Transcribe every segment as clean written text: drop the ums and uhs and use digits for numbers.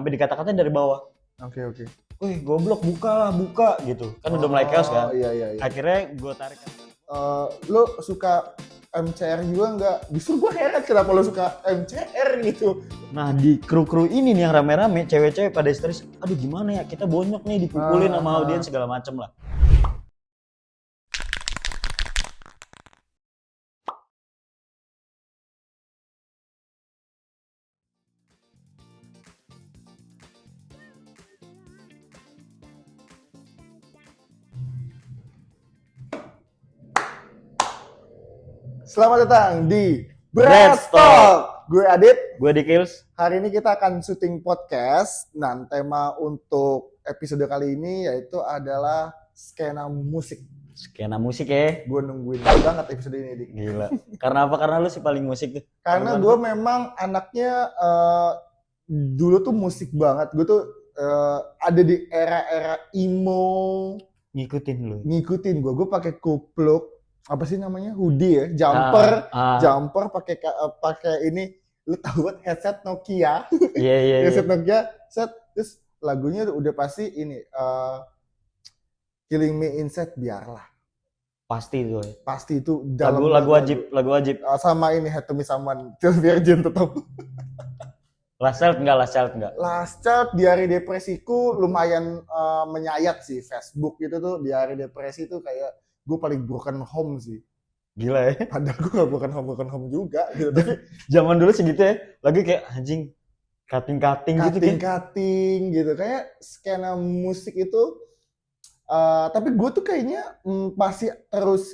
sampai dikata-katain dari bawah. Oke. Wih goblok buka gitu. Kan udah mulai chaos kan. Iya. Akhirnya gue tarik. Lo suka MCR juga nggak? Justru gue heran kenapa lo suka MCR gitu. Nah di kru ini nih yang rame-rame, cewek-cewek pada histeris. Aduh gimana ya, kita bonyok nih dipukulin sama audiens segala macem lah. Selamat datang di Bread Talk. Gue Adit. Gue Dikils. Hari ini kita akan syuting podcast. Nah, tema untuk episode kali ini yaitu adalah skena musik. Skena musik ya. Gue nungguin banget episode ini, Dik. Gila. Karena apa? Karena lu sih paling musik tuh. Karena gue memang anaknya dulu tuh musik banget. Gue tuh ada di era-era emo. Ngikutin gue. Gue pakai kupluk. Apa sih namanya, hoodie ya, jumper pakai ini, lu tahu kan headset Nokia. Iya. Headset Nokia, terus lagunya udah pasti ini Killing Me Inside biarlah. Pasti itu lagu wajib. Sama ini Hate to Me Someone, Till Virgin tetap. Last Child enggak. Last Child di hari depresiku lumayan menyayat sih. Facebook itu tuh di hari depresi tuh kayak gue paling broken home sih. Gila ya. Padahal gue gak broken home juga gitu. Tapi zaman dulu segitu ya, lagi kayak anjing cutting gitu. Kayak skena musik itu tapi gue tuh kayaknya masih terus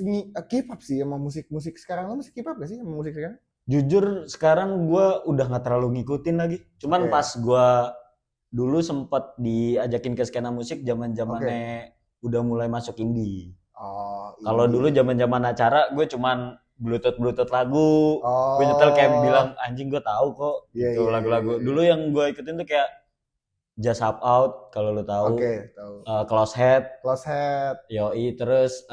keep up sih sama musik sekarang. Lo masih keep up gak sih sama musik sekarang? Jujur sekarang gue udah gak terlalu ngikutin lagi. Cuman pas gue dulu sempet diajakin ke skena musik zaman-zamannya udah mulai masuk indie. Kalau dulu zaman-zaman acara gue cuman bluetooth lagu. Gue nyetel kayak bilang anjing gue tahu kok gitu lagu-lagu. Dulu yang gue ikutin tuh kayak Just Hop Out kalau lo tahu. Tahu. Close Head. Yoi, terus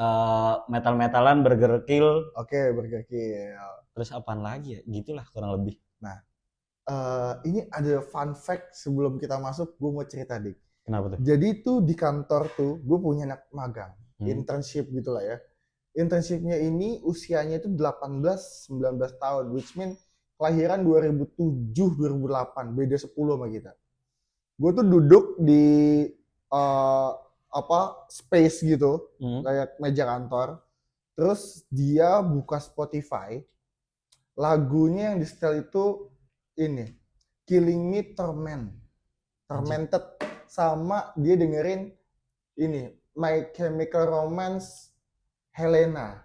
metal-metalan Burger Kill. Burger Kill. Terus apaan lagi ya? Gitulah kurang lebih. Nah, ini ada fun fact sebelum kita masuk, gue mau cerita dik. Kenapa tuh? Jadi tuh di kantor tuh gue punya anak magang. Internship gitulah ya. Internshipnya ini usianya itu 18-19 tahun, which mean kelahiran 2007-2008, beda 10 sama kita. Gue tuh duduk di space gitu, kayak meja kantor. Terus dia buka Spotify, lagunya yang di setel itu ini, Killing Me Tormented, sama dia dengerin ini My Chemical Romance Helena.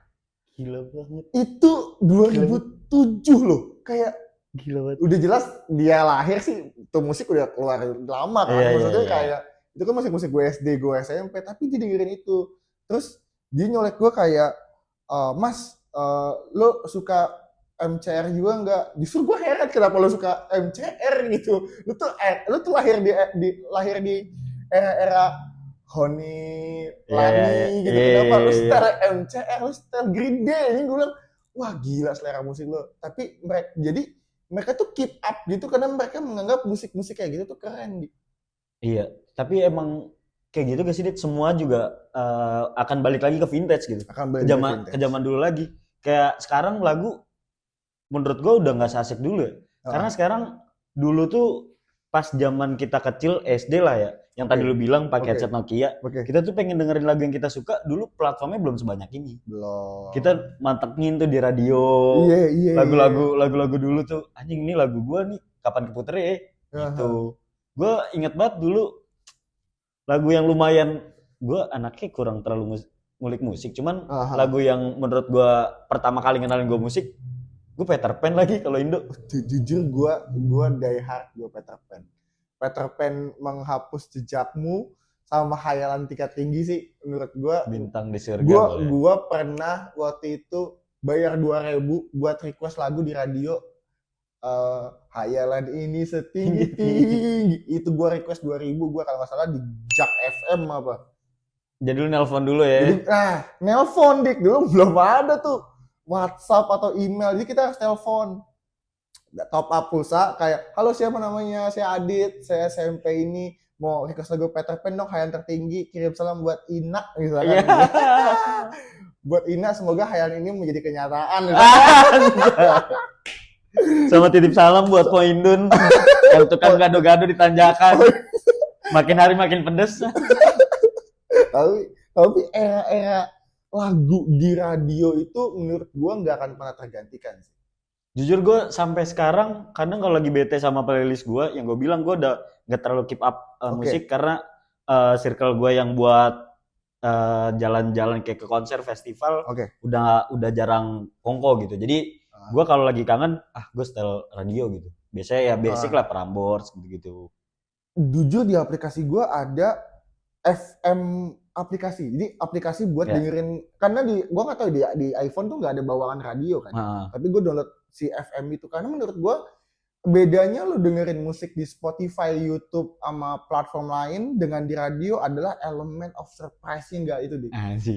Gila banget. Itu 2007 loh. Kayak gila banget. Udah jelas dia lahir sih, tuh musik udah keluar lama kan. Maksudnya kayak itu kan musik gue SD, gue SMP, tapi dia dengerin itu. Terus dia nyolek gue kayak, Mas, lo suka MCR juga nggak? Justru gue heran kenapa lo suka MCR gitu. Lo tuh lahir di era-era Honey, Lani gitu. Kenapa lu setel MCR, lu setel Green Day? Ini gue bilang, wah gila selera musik lo. Tapi mereka tuh keep up gitu karena mereka menganggap musik-musik kayak gitu tuh keren. Iya, tapi emang kayak gitu gak sih, Dit? Semua juga akan balik lagi ke vintage gitu. Ke zaman dulu lagi. Kayak sekarang lagu menurut gue udah gak seasik dulu ya. Karena sekarang dulu tuh pas zaman kita kecil SD lah ya, yang tadi lu bilang pakai headset Nokia, kita tuh pengen dengerin lagu yang kita suka, dulu platformnya belum sebanyak ini. Belum. Kita mantengin tuh di radio. Lagu-lagu dulu tuh, anjing ini lagu gua nih, kapan keputer ya? Gitu. Gua inget banget dulu lagu yang lumayan, gua anaknya kurang terlalu ngulik musik, cuman lagu yang menurut gua pertama kali ngenalin gua musik, gue Peter Pan lagi kalau Indo. Jujur gue die hard, gue Peter Pan menghapus jejakmu sama Hayalan Tingkat Tinggi sih menurut gue. Bintang di surga. Gue pernah waktu itu bayar 2.000 buat request lagu di radio. Hayalan ini setinggi itu gue request 2.000, gue kalau nggak salah di Jak FM apa. Jadi lu nelpon dulu ya? Jadi, nelpon dik, dulu belum ada tuh WhatsApp atau email, jadi kita harus telepon. top up pulsa kayak, halo siapa namanya, saya Adit, saya SMP ini mau request lagu Peter Pan dong, hayalan tertinggi, kirim salam buat Ina misalkan. Buat Ina, semoga hayalan ini menjadi kenyataan. Sama titip salam buat Poindun yang tukang gado-gado di tanjakan. Makin hari makin pedes. Tapi era-era lagu di radio itu menurut gua nggak akan pernah tergantikan sih. Jujur gue sampai sekarang kadang kalau lagi bete sama playlist gue, yang gue bilang gue udah nggak terlalu keep up musik karena circle gue yang buat jalan-jalan kayak ke konser festival udah jarang kongko gitu. Jadi gue kalau lagi kangen gue setel radio gitu. Biasanya ya basic lah, Prambors gitu-gitu. Jujur di aplikasi gue ada FM aplikasi. Jadi aplikasi buat dengerin, karena gue nggak tahu di iPhone tuh nggak ada bawaan radio kan. Tapi gue download si FM itu karena menurut gue bedanya lo dengerin musik di Spotify, YouTube sama platform lain dengan di radio adalah elemen of surprise-nya nggak itu deh.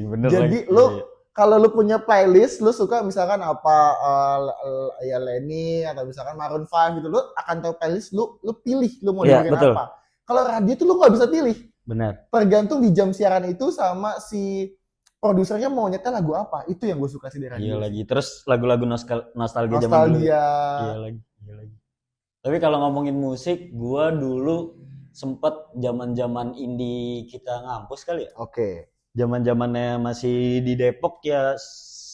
Bener. Jadi lo kalau lo punya playlist, lo suka misalkan apa ya Lenny atau misalkan Maroon 5 gitu, lo akan tahu playlist lo pilih lo mau dengerin apa. Kalau radio tuh lo nggak bisa pilih. Benar. Tergantung di jam siaran itu sama si produsernya mau nyetel lagu apa. Itu yang gue suka sih dari radio. Iya lagi. Terus lagu-lagu nostalgia zaman dulu. Iya lagi. Tapi kalau ngomongin musik, gue dulu sempet zaman-zaman indie kita ngampus kali ya. Oke. Zaman-zamannya masih di Depok ya,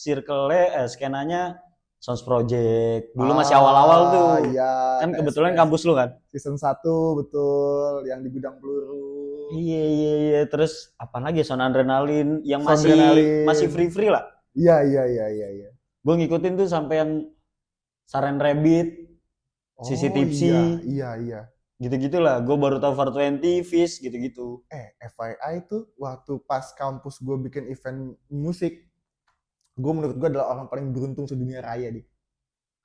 circle-nya skenanya Sounds Project. Dulu masih awal-awal tuh. Iya. Kan kebetulan kampus lu kan. Season 1 betul, yang di gudang peluru. Iya. Terus apa lagi? Sound Adrenaline yang masih free lah. Iya. Gue ngikutin tuh sampai yang Saren Rabbit, Sisi Tipsy. Iya. Gitu-gitulah. Gue baru tahu 420, Fish gitu-gitu. FYI tuh waktu pas kampus gue bikin event musik, gue menurut gue adalah orang paling beruntung sedunia raya nih.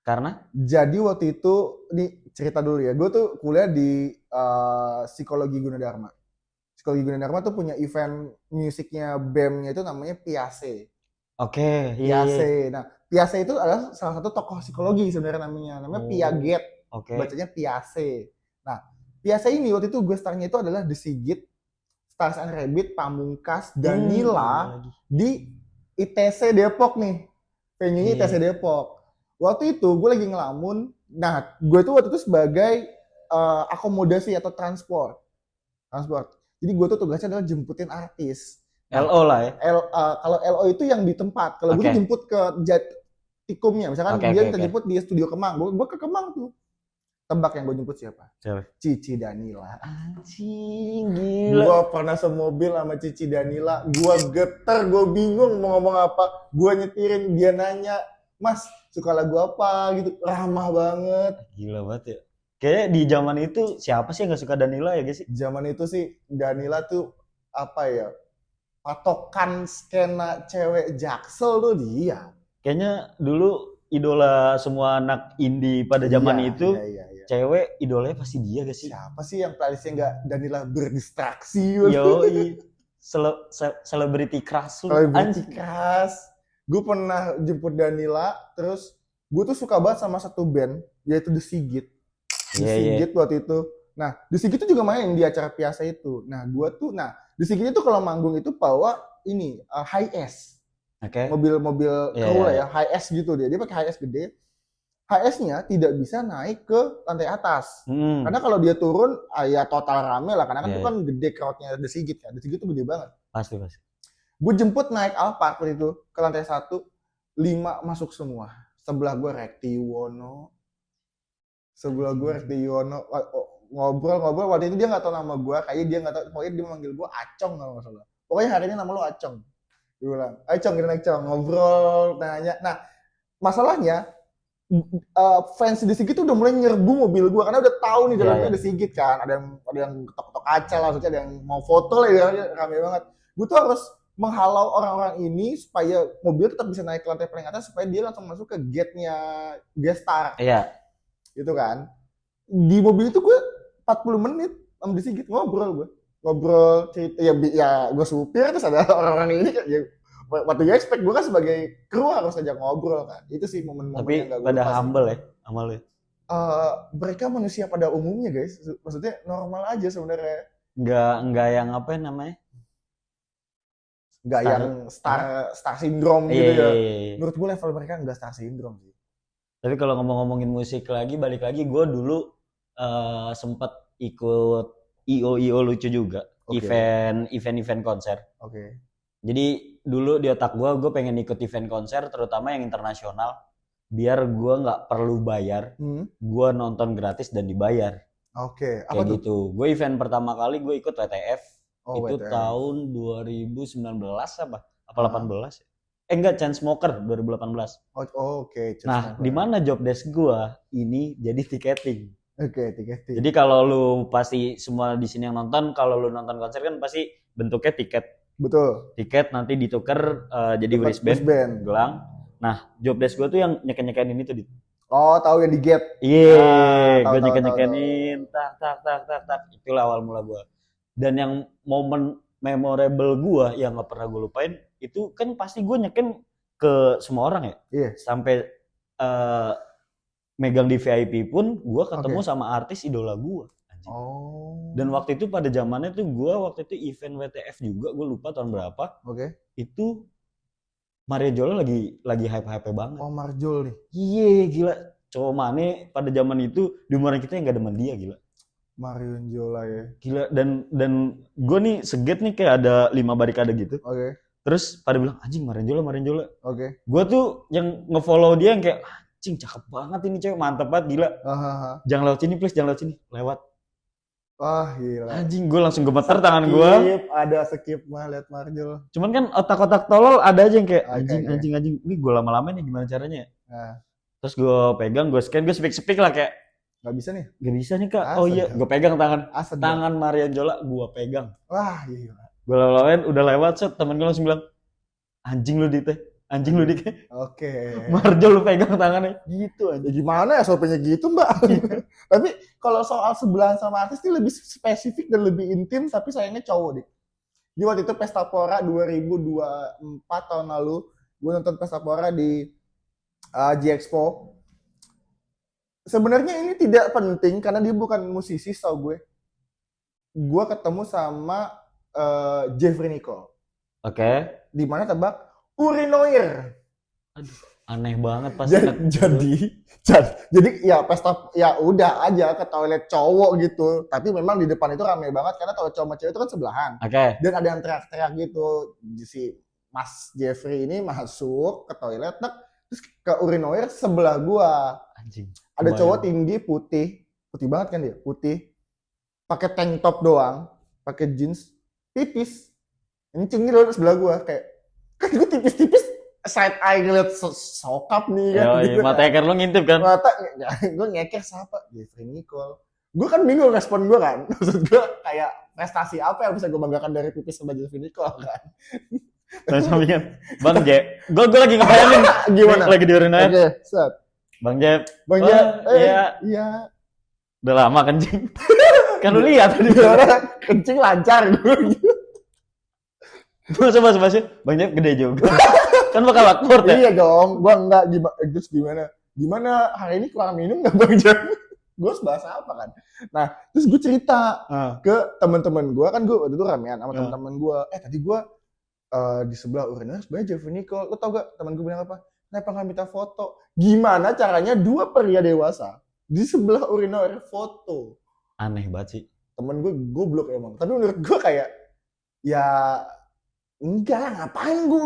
Karena? Jadi waktu itu, nih cerita dulu ya, gue tuh kuliah di Psikologi Gunadarma. Psikologi Gunadarma tuh punya event musiknya BEM-nya itu namanya Piase. Oke, Piase. Nah, Piase itu adalah salah satu tokoh psikologi sebenarnya namanya Piaget. Bacanya Piase. Nah, Piase ini waktu itu gue startnya itu adalah The Sigit, Stars and Rabbit, Pamungkas, Danila di ITC Depok nih. Venue-nya ITC Depok. Waktu itu gue lagi ngelamun. Nah, gue tuh waktu itu sebagai akomodasi atau transport. Jadi gue tuh tugasnya adalah jemputin artis. LO lah ya. Kalau LO itu yang di tempat. Kalau gue tuh jemput ke Jatikumnya. Misalkan dia terjemput di Studio Kemang. Gue ke Kemang tuh. Tebak yang gue jemput siapa? Cici Danila. Anjing, gila. Gue pernah semobil sama Cici Danila. Gue getar, gue bingung mau ngomong apa. Gue nyetirin, dia nanya, Mas, suka lagu apa gitu. Ramah banget. Gila banget ya. Kayaknya di zaman itu siapa sih yang gak suka Danila ya guys sih? Zaman itu sih Danila tuh apa ya, patokan skena cewek Jaksel tuh dia. Kayaknya dulu idola semua anak indie pada zaman itu. Iya. Cewek idolanya pasti dia gak sih? Siapa sih yang playlistnya gak Danila berdistraksi? Yoi. Celebrity crush lu. Celebrity crush. Gue pernah jemput Danila, terus gue tuh suka banget sama satu band, yaitu The Sigit. Sigit waktu itu. Nah, The Sigit itu juga main di acara Piasa itu. Nah, The Sigit itu kalau manggung itu bawa ini HS. Mobil-mobil kru lah ya, HS gitu dia. Dia pakai HS gede. HS-nya tidak bisa naik ke lantai atas. Karena kalau dia turun, ya total rame lah. Karena kan itu kan gede crowd-nya The Sigit kan. The Sigit itu gede banget. Pasti. Gue jemput naik Alphard waktu itu ke lantai 1, 5 masuk semua. Sebelah gue Rektiwono. Ngobrol waktu itu dia nggak tahu nama gue, kayaknya dia nggak tahu, pokoknya dia manggil gue Acong kalau nggak salah. Pokoknya hari ini nama lo Acong. Dia bilang, Acong, kita naik Acong, ngobrol, tanya. Nah, masalahnya fans The Sigit tuh udah mulai nyerbu mobil gue karena udah tahu nih dalamnya The Sigit kan, ada yang ketok-ketok kaca lah, maksudnya ada yang mau foto lah, ya, rame banget. Gue tuh harus menghalau orang-orang ini supaya mobil tetap bisa naik ke lantai paling atas supaya dia langsung masuk ke gate-nya Gestar. Iya. Gitu kan. Di mobil itu gue 40 menit sama The Sigit ngobrol cerita ya gue supir terus ada orang-orang ini ya, waktu gue expect gue kan sebagai kru harus aja ngobrol kan. Itu sih momen-momen tapi yang gak gue pada lupa humble ya sama lu. mereka manusia pada umumnya guys, maksudnya normal aja sebenarnya. Nggak yang apa namanya, nggak yang star syndrome gitu ya. Menurut gue level mereka nggak star syndrome sih. Tapi kalau ngomongin musik lagi, balik lagi, gue dulu sempat ikut IO lucu juga, event konser. Jadi dulu di otak gue pengen ikut event konser, terutama yang internasional, biar gue nggak perlu bayar, gue nonton gratis dan dibayar. Apa kayak gitu. Gue event pertama kali gue ikut WTF, itu WTF. Tahun 2019 apa 18 ya? Enggak, Chainsmokers 2018. Nah, di mana job desk gua ini jadi tiketing. Tiketing. Jadi kalau lu pasti semua di sini yang nonton, kalau lu nonton konser kan pasti bentuknya tiket. Betul. Tiket nanti ditukar jadi wristband, gelang. Nah, job desk gua tuh yang nyeken-nyekenin itu di. Oh, tahu yang di gate. Iya, gua nyeken-nyekenin, tak. Itulah awal mula gua. Dan yang momen memorable gua yang nggak pernah gue lupain itu kan pasti gue nyeken ke semua orang ya. Iya. Sampai megang di VIP pun gue ketemu sama artis idola gue. Dan waktu itu pada zamannya tuh gue waktu itu event WTF juga, gue lupa tahun berapa. Itu Mario Jola lagi hype banget. Oh, Marjol nih. Iya, gila. Cowok mana pada zaman itu di umuran kita yang gak demen dia, gila. Mario Jola ya. Gila, dan gue nih seget nih kayak ada 5 barikade gitu. Terus pada bilang anjing Mario Jola. Gue tuh yang ngefollow dia yang kayak anjing cakep banget ini cewek, mantep banget, gila. Jangan lewat sini please, jangan lewat sini. Lewat. Wah, gila. Anjing, gue langsung gemeter tangan gue. Ada skip mah lihat Mario. Cuman kan otak-otak tolol ada aja yang kayak anjing. Ini gue lama-lama nih gimana caranya? Terus gue pegang, gue scan, gue speak lah kayak Gak bisa nih? Gak bisa nih kak. Oh iya, gue pegang tangan Mario Jola, gue pegang. Wah gila. Gue lawan udah lewat set, temen gue langsung bilang anjing lu Dite. Marjo lu pegang tangannya. Gitu aja. Gimana ya sopenya gitu mbak? Tapi kalau soal sebelahan sama artis ini lebih spesifik dan lebih intim, tapi sayangnya cowok deh. Jadi waktu itu Pesta Pora 2024 tahun lalu, gue nonton Pesta Pora di G-Expo. Sebenarnya ini tidak penting karena dia bukan musisi, tau gue. Gue ketemu sama Jeffrey Nicole. Di mana tebak? Urinoir. Aduh, aneh banget pasti. Jadi ya pesta ya udah aja ke toilet cowok gitu. Tapi memang di depan itu ramai banget karena toilet cowok sama cewek itu kan sebelahan. Dan ada yang teriak-teriak gitu. Si Mas Jeffrey ini masuk ke toilet, terus ke urinoir sebelah gua. Anjing. Ada cowok tinggi putih banget kan dia, putih, pakai tank top doang, pakai jeans, tipis, kencing gitu sebelah gua, kayak kan gue tipis side eye ngeliat sokap nih kan. Gitu, mata eker lo ngintip kan? Gue ngeker siapa? Jeffrey Nicole. Gue kan bingung respon gue kan, maksud gue kayak prestasi apa yang bisa gue banggakan dari pipis sama Jeffrey Nicole kan? Sampingan, Bang Je, gue lagi ngebayangin gimana? Lagi di urinoir. Set. Bang Jeb, iya. Udah lama kencing. Kan lu lihat tadi kencing lancar gue. Coba Bang Jeb gede juga. Kan bakal awkward ya? Iya dong, gua enggak terus gimana hari ini kurang minum enggak Bang Jeb? Gue bahasa apa kan? Nah, terus gue cerita ke teman-teman gue kan, gue waktu itu ramean sama teman-teman gue. Tadi gue di sebelah urinoir sebenarnya Jeffrey Nicole. Lo tau gak teman gue bilang apa? Kenapa nggak minta foto? Gimana caranya dua pria dewasa di sebelah urinoir foto? Aneh banget sih. Temen gue goblok emang. Tapi menurut gue kayak ya enggak lah, ngapain gue?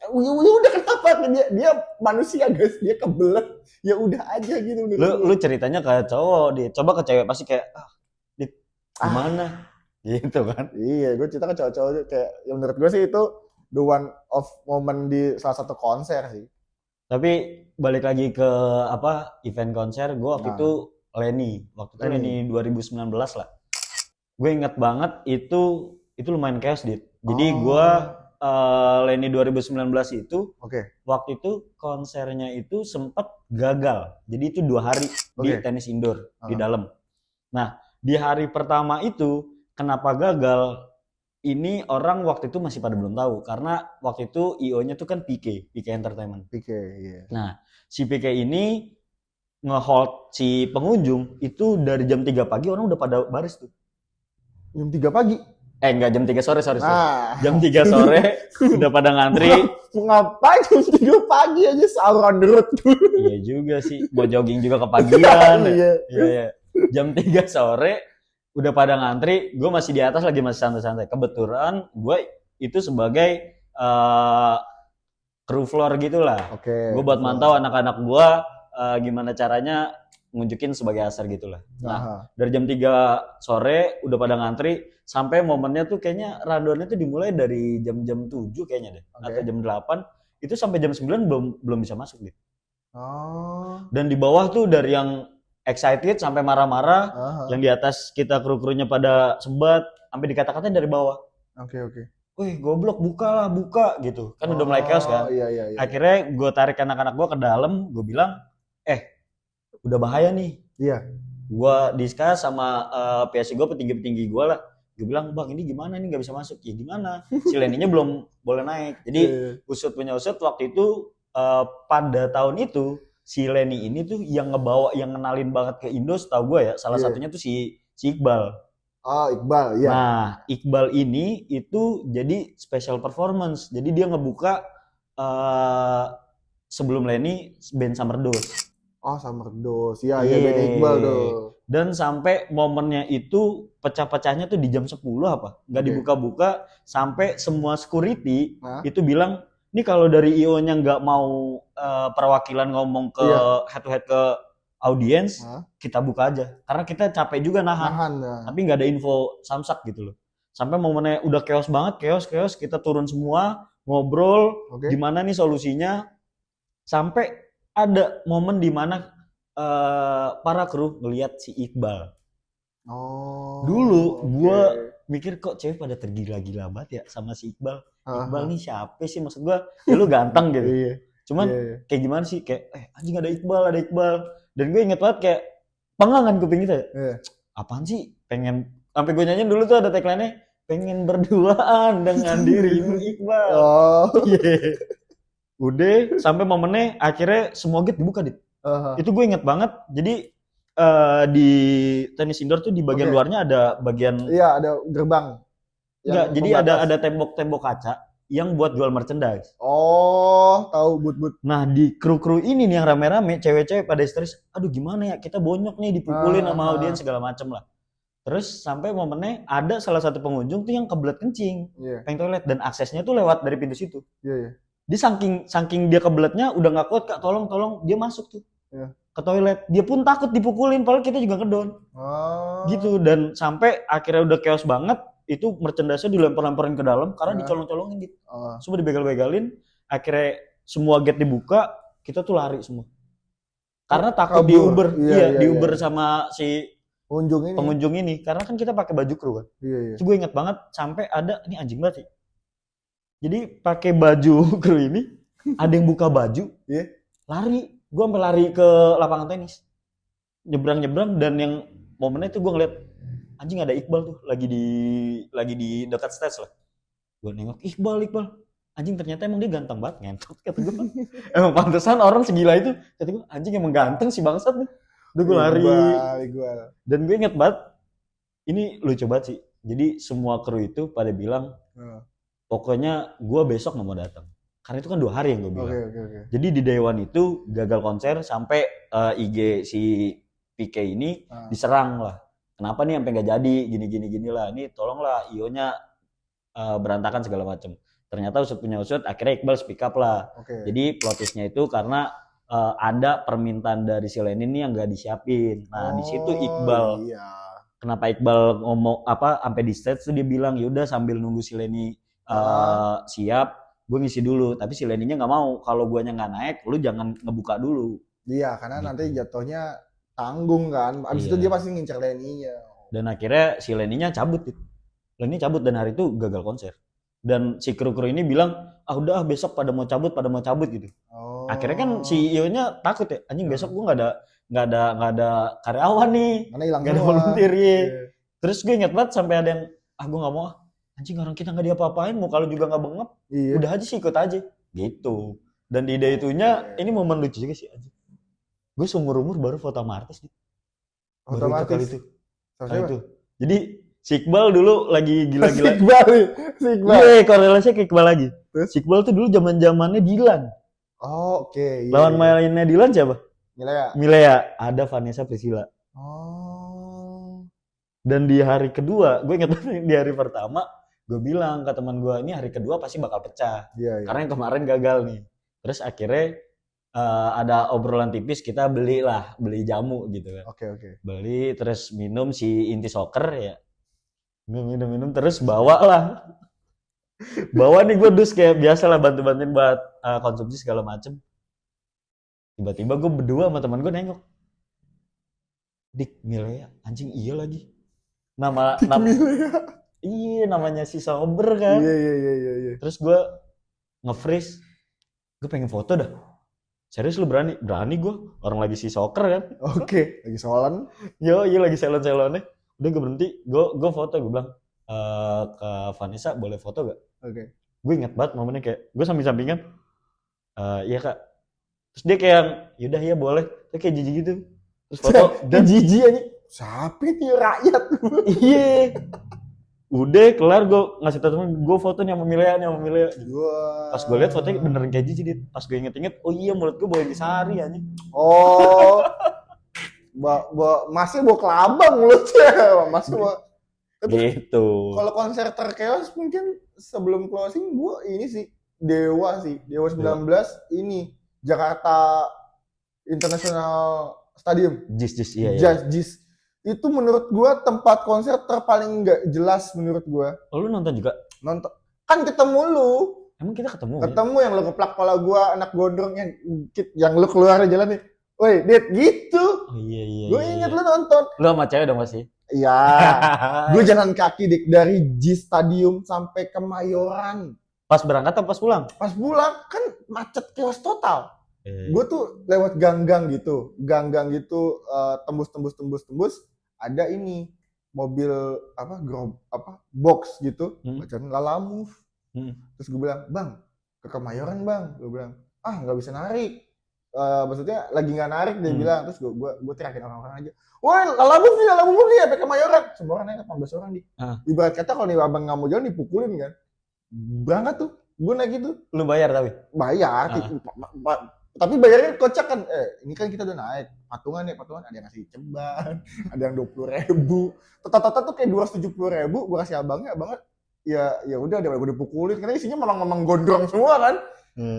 Udah kenapa? Dia manusia guys, dia kebelet. Ya udah aja gitu. Lu ceritanya kayak cowok, dia coba ke cewek pasti kayak gimana? Gitu kan? Iya, gue cerita ke cowok-cowok kayak yang menurut gue sih itu the one of moment di salah satu konser sih. Tapi balik lagi ke event konser, gue waktu itu Lenny 2019 lah. Gue inget banget itu lumayan chaos dit. Jadi gue Lenny 2019 itu waktu itu konsernya itu sempat gagal. Jadi itu 2 hari di tenis indoor di dalam. Nah di hari pertama itu kenapa gagal? Ini orang waktu itu masih pada belum tahu karena waktu itu IO-nya tuh kan PK Entertainment. PK, iya. Nah, si PK ini nge-hold si pengunjung itu dari jam 3 pagi orang udah pada baris tuh. Jam 3 pagi? Enggak, jam 3 sore, sorry. Nah. Jam 3 sore udah pada ngantri. Ngapain jam 3 pagi aja sahur on the road? Iya juga sih, mau jogging juga kepagian. Iya. Jam 3 sore udah pada ngantri, gue masih di atas lagi masih santai-santai. Kebetulan gue itu sebagai crew floor gitulah. Gue buat mantau anak-anak gue gimana caranya ngunjukin sebagai asar gitulah. Nah, dari jam 3 sore udah pada ngantri sampai momennya tuh kayaknya rundownnya tuh dimulai dari jam 7 kayaknya deh atau jam 8 itu sampai jam 9 belum bisa masuk gitu. Dan di bawah tuh dari yang excited sampai marah-marah, yang di atas kita kru-krunya pada sebat sampai dikata-katain dari bawah. Wih, goblok, buka gitu. Kan udah mulai chaos kan. Iya. Akhirnya gue tarik anak-anak gue ke dalam, gue bilang, udah bahaya nih. Iya. Gue discuss sama PSI gue, petinggi-petinggi gue lah. Gue bilang, bang ini gimana nih nggak bisa masuk? Ya gimana? Si Leninya belum boleh naik. Jadi usut waktu itu pada tahun itu si Leni ini tuh yang ngenalin banget ke Indo, setahu gue ya. Salah satunya tuh si Iqbal. Iqbal, iya. Nah, Iqbal ini itu jadi special performance. Jadi dia ngebuka sebelum Leni band Summer Dose. Summer Dose. Iya, band Iqbal tuh. Dan sampai momennya itu pecah-pecahnya tuh di jam 10 apa? Nggak dibuka-buka sampai semua security itu bilang, ini kalau dari IO-nya nggak mau perwakilan ngomong ke head to head ke audiens, kita buka aja. Karena kita capek juga nahan. Tapi nggak ada info samsak gitu loh. Sampai momennya udah chaos banget, chaos, kita turun semua, ngobrol, gimana nih solusinya. Sampai ada momen di mana para kru ngelihat si Iqbal. Dulu gue mikir kok cewek pada tergila-gila banget ya sama si Iqbal. Iqbal nih siapa sih, maksud gue ya lu ganteng gitu. Cuman kayak gimana sih, kayak anjing ada Iqbal. Dan gue inget banget kayak pengangan kuping gitu ya. Apaan sih, pengen, sampai gue nyanyiin dulu tuh ada tagline-nya, pengen berduaan dengan dirimu Iqbal. Udah sampai momennya akhirnya semua gate dibuka dit. Itu gue inget banget. Jadi di tenis indoor tuh di bagian luarnya ada bagian, ada gerbang. Enggak, jadi ada tembok-tembok kaca yang buat jual merchandise. Tahu but. Nah, di kru-kru ini nih yang rame-rame, cewek-cewek pada histeris, aduh gimana ya, kita bonyok nih, dipukulin sama audiens segala macem lah. Terus sampai momennya ada salah satu pengunjung tuh yang kebelet kencing, pengen toilet, dan aksesnya tuh lewat dari pintu situ. Dia saking dia kebeletnya udah nggak kuat, Kak, tolong dia masuk tuh ke toilet. Dia pun takut dipukulin, padahal kita juga ngedon. Gitu, dan sampai akhirnya udah chaos banget, itu merchandise-nya dilempar-lemparin ke dalam karena dicolong-colongin gitu. Semua dibegal-begalin, akhirnya semua gate dibuka, kita tuh lari semua. Karena takut di Uber. Di Uber sama si pengunjung ini, karena kan kita pakai baju kru kan. Terus gue inget banget sampai ada, ini anjing banget sih. Jadi pakai baju kru ini, ada yang buka baju, lari. Gue sampai lari ke lapangan tenis, nyebrang, dan yang momennya itu gue ngeliat anjing ada Iqbal tuh lagi di dekat stage lah. Gue nengok Iqbal, anjing ternyata emang dia ganteng banget, ngentot kata gue. Emang pantesan orang segila itu, kata gue anjing emang ganteng si bangsat nih. Udah gue lari. Dan gue inget banget, ini lucu banget sih. Jadi semua kru itu pada bilang, pokoknya gue besok nggak mau datang. Karena itu kan 2 hari yang gue bilang. Jadi di day one itu gagal konser sampai IG si PK ini diserang lah. Kenapa nih sampai nggak jadi, gini lah. Ini tolonglah IO-nya berantakan segala macam. Ternyata usut punya usut, akhirnya Iqbal speak up lah. Jadi plot twist-nya itu karena ada permintaan dari si Leni ini yang nggak disiapin. Nah di situ Iqbal, kenapa Iqbal ngomong sampai di stage tuh dia bilang yaudah sambil nunggu si Leni siap, gue ngisi dulu, tapi si Leninya nggak mau. Kalau guanya nggak naik, lu jangan ngebuka dulu. Iya, karena nanti jatuhnya tanggung kan. Abis itu dia pasti ngincer Leninya. Dan akhirnya si Leninya cabut gitu. Leni cabut dan hari itu gagal konser. Dan si kru-kru ini bilang, udah besok pada mau cabut gitu. Akhirnya kan si IO-nya takut ya, anjing besok gue nggak ada karyawan nih, nggak ada volunteer ya. Terus gue inget banget sampai ada yang, gue nggak mau. Anjing orang kita nggak diapa-apain, mau kalau juga nggak bengep, udah aja sih ikut aja, gitu. Dan di ide itunya, ini momen lucu juga sih anjing. Gue seumur umur baru foto sama artis gitu. Baru itu Otomatis. kali itu. Sama Nah, siapa? itu. Jadi si Iqbal dulu lagi gila-gila. Si Iqbal nih. Si Iqbal. Iya, korelasinya ke Iqbal lagi. Terus? Si Iqbal tuh dulu zaman-zamannya Dilan. Oh, oke. Iya, Lawan iya. mainnya Dilan siapa? Milea. Milea, ada Vanessa Priscilla. Oh. Dan di hari kedua, gue inget banget di hari pertama, gue bilang ke teman gue, ini hari kedua pasti bakal pecah. Iya, iya. Karena yang kemarin gagal nih. Terus akhirnya ada obrolan tipis, kita beli jamu gitu kan. Oke. Beli, terus minum si Inti Soccer ya. Minum, terus bawa lah. Bawa nih gue dus kayak biasa lah bantu-bantuin buat konsumsi segala macem. Tiba-tiba gue berdua sama teman gue nengok. Dik, Milea, anjing iya lagi. Milea. Iya, namanya si Sober kan. Iya. Terus gue nge-freeze. Gue pengen foto dah. Serius lu berani? Berani gue. Orang lagi si Soccer kan. Oke. Lagi soalan. Iya lagi selon-selonnya. Udah gue berhenti. Gue foto. Gue bilang ke Vanessa boleh foto gak? Oke. Gue ingat banget momennya kayak gue samping-sampingan. Iya kak. Terus dia kayak yaudah ya boleh. Dia kayak jijik gitu. Terus foto. Dan jijik aja. Siapa nih rakyat? Iya. Udah kelar gue ngasih tau temen gue foto nih sama Milea. Pas gue liat fotonya beneran kayak jijik. Pas gue inget-inget, oh iya mulut gue bawa Intisari anjing. Oh. Masih bawa kelabang mulutnya. Masih bawa. Gitu. Kalau konser terkeos mungkin sebelum closing gue ini sih Dewa 19 ini Jakarta International Stadium. JIS iya. JIS. Itu menurut gue tempat konser terpaling nggak jelas menurut gue. Oh, lu nonton juga? Nonton. Kan ketemu lu. Emang kita ketemu? Ketemu ya? Yang lu keplak kepala gue anak gondrong yang lu keluar jalan nih. Woi, Dit, gitu. Oh iya. Gue inget lu nonton. Lu sama cewek dong pasti? Iya. Gue jalan kaki Dik dari JIS Stadium sampai Kemayoran. Pas berangkat atau pas pulang? Pas pulang kan macet chaos total. Gue tuh lewat gang-gang gitu, tembus ada ini mobil box gitu, bacaan Lalamove. Terus gue bilang, bang ke Kemayoran bang, gue bilang nggak bisa narik, maksudnya lagi nggak narik dia bilang. Terus gue teriakin orang-orang aja, woi Lalamove nih sampai Kemayoran, semua orang naik 18 orang nih. Ibarat kata kalau nih abang nggak mau jalan dipukulin kan, berangkat tuh, gue naik gitu. Lu bayar tapi? Bayar. Tapi bayarnya kocak kan, ini kan kita udah naik, patungan ada yang ngasih ceban, ada yang 20.000, tata tuh kayak 270.000, gue kasih abangnya ya udah gue dipukulin, karena isinya memang gondrong semua kan.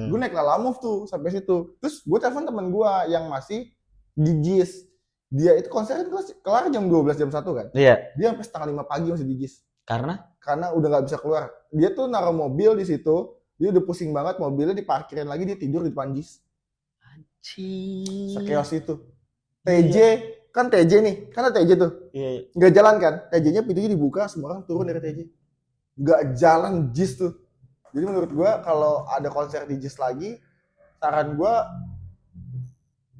Gue naik Lalamove tuh sampai situ, terus gue telepon teman gue yang masih di JIS, dia itu konser kan kelar jam 12 jam 1 kan, iya. Dia sampai setengah 5 pagi masih di JIS, karena udah nggak bisa keluar, dia tuh naruh mobil di situ, dia udah pusing banget, mobilnya diparkirin lagi, dia tidur di depan JIS. Sekeos itu. TJ kan TJ nih, kan ada TJ tuh. Iya. Nggak jalan kan? TJ-nya pintunya dibuka, semua orang turun dari TJ. Nggak jalan JIS tuh. Jadi menurut gua kalau ada konser di JIS lagi, saran gua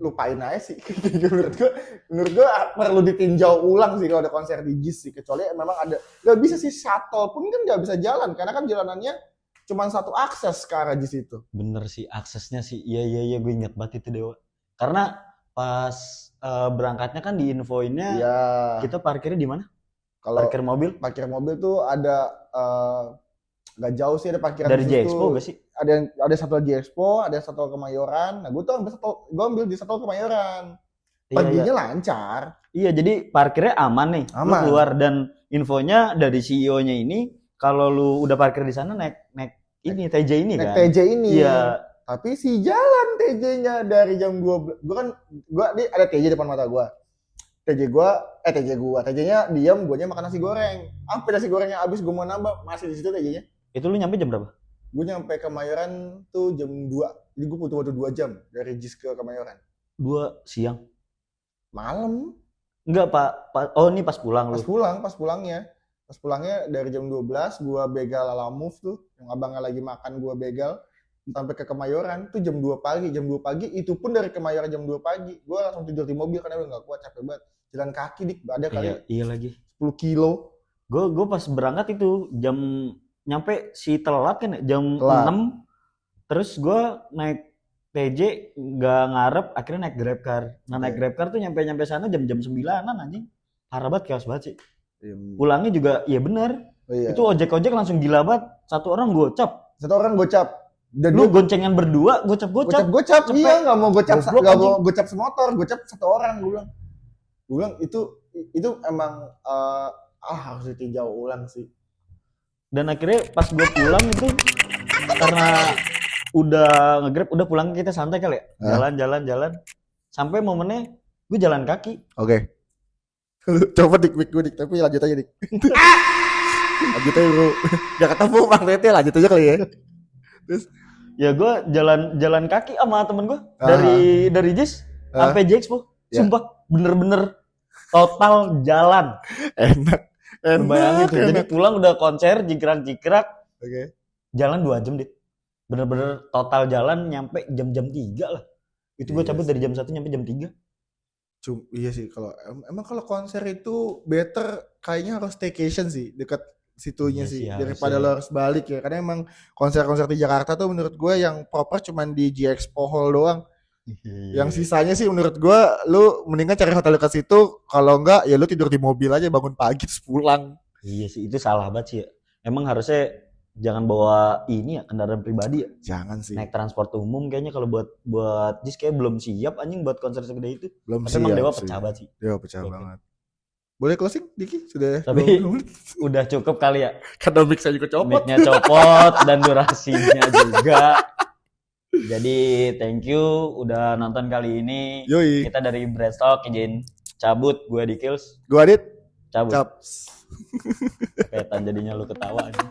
lupain aja sih. menurut gua perlu ditinjau ulang sih kalau ada konser di JIS sih. Kecuali memang ada, nggak bisa sih shuttle pun kan nggak bisa jalan karena kan jalanannya cuma satu akses ke arah JIS itu. Bener sih, aksesnya sih. Iya, gue inget banget itu Dewa. Karena pas berangkatnya kan di infoinnya kita parkirnya di mana? Kalau parkir mobil tuh ada nggak jauh sih, ada parkiran dari J-Expo gak sih? Ada satu J-Expo, ada satu Kemayoran. Nah, gue ambil di satu Kemayoran. Perginya lancar. Iya, jadi parkirnya aman nih. Aman. Lu keluar dan infonya dari CEO-nya ini kalau lu udah parkir di sana naik ini TJ ini kan. Naik TJ ini. Iya. Tapi si jalan TJ-nya dari jam 12. Gua ada TJ depan mata gua. TJ-nya diam, guanya makan nasi goreng. Sampai nasi gorengnya habis, gua mau nambah, masih di situ TJ-nya. Itu lu nyampe jam berapa? Gua nyampe Kemayoran tuh jam 2. Jadi gua butuh waktu 2 jam dari JIS ke Kemayoran. 2 siang. Malam. Enggak, Pak. Oh, ini pas pulang lu. Pas pulangnya dari jam 12 gua begal Lalamove tuh, yang abangnya lagi makan gua begal sampai ke Kemayoran tuh jam 2 pagi. Jam 2 pagi itu pun dari Kemayoran jam 2 pagi. Gua langsung tidur di mobil karena udah enggak kuat, capek banget. Jalan kaki Dik, ada kali. Iya lagi. 10 kilo. Gua pas berangkat itu jam nyampe si telat kan jam 6. Terus gua naik TJ nggak ngarep, akhirnya naik Grabcar. Nah naik Grabcar tuh nyampe sana jam 9-an anjing. Parah banget, chaos banget sih. Pulangnya juga iya bener. Itu ojek langsung gila banget. Satu orang gocap. Dan lu goncengan berdua, gocap. Iya, nggak mau gocap semotor, gocap satu orang. Gue bilang itu emang harus ditinjau ulang sih. Dan akhirnya pas gue pulang itu karena udah nge-Grab, udah pulang kita santai kali ya. Jalan. Sampai momennya gue jalan kaki. Oke. Coba dik gue tapi lanjut aja dik. Lanjut aja bro. Gak ketemu magnetnya, lanjut aja kali ya. Terus ya gue jalan kaki sama temen gue dari JIS sampai JXPO. Sumpah bener-bener total jalan. Enak. Bayangin tuh. Jadi pulang udah konser jikrak. Oke. Jalan 2 jam deh. Bener-bener total jalan nyampe jam 3 lah. Itu gue cabut dari jam 1 nyampe jam 3. Iya sih, kalau emang kalau konser itu better kayaknya harus staycation sih dekat situnya sih daripada lo harus balik ya, karena emang konser-konser di Jakarta tuh menurut gue yang proper cuman di GXPO Hall doang. Yang sisanya sih menurut gue lu mendingan cari hotel dekat situ, kalau enggak ya lu tidur di mobil aja, bangun pagi terus pulang. Iya sih, itu salah banget sih ya. Emang harusnya jangan bawa ini ya, kendaraan pribadi ya. Jangan sih. Naik transport umum kayaknya kalau buat JIS kayak belum siap anjing buat konser segede itu. Belum tapi siap. Emang Dewa pecah banget sih. Dewa pecah banget. Boleh closing Diki? Sudah. Tapi udah cukup kali ya. Karena mic-nya juga copot. Mic-nya copot dan durasinya juga. Jadi thank you udah nonton kali ini. Yoi. Kita dari Breadstock izin cabut. Gue Dikils. Gue Adit. Cabut. Ketan jadinya lu ketawa aja.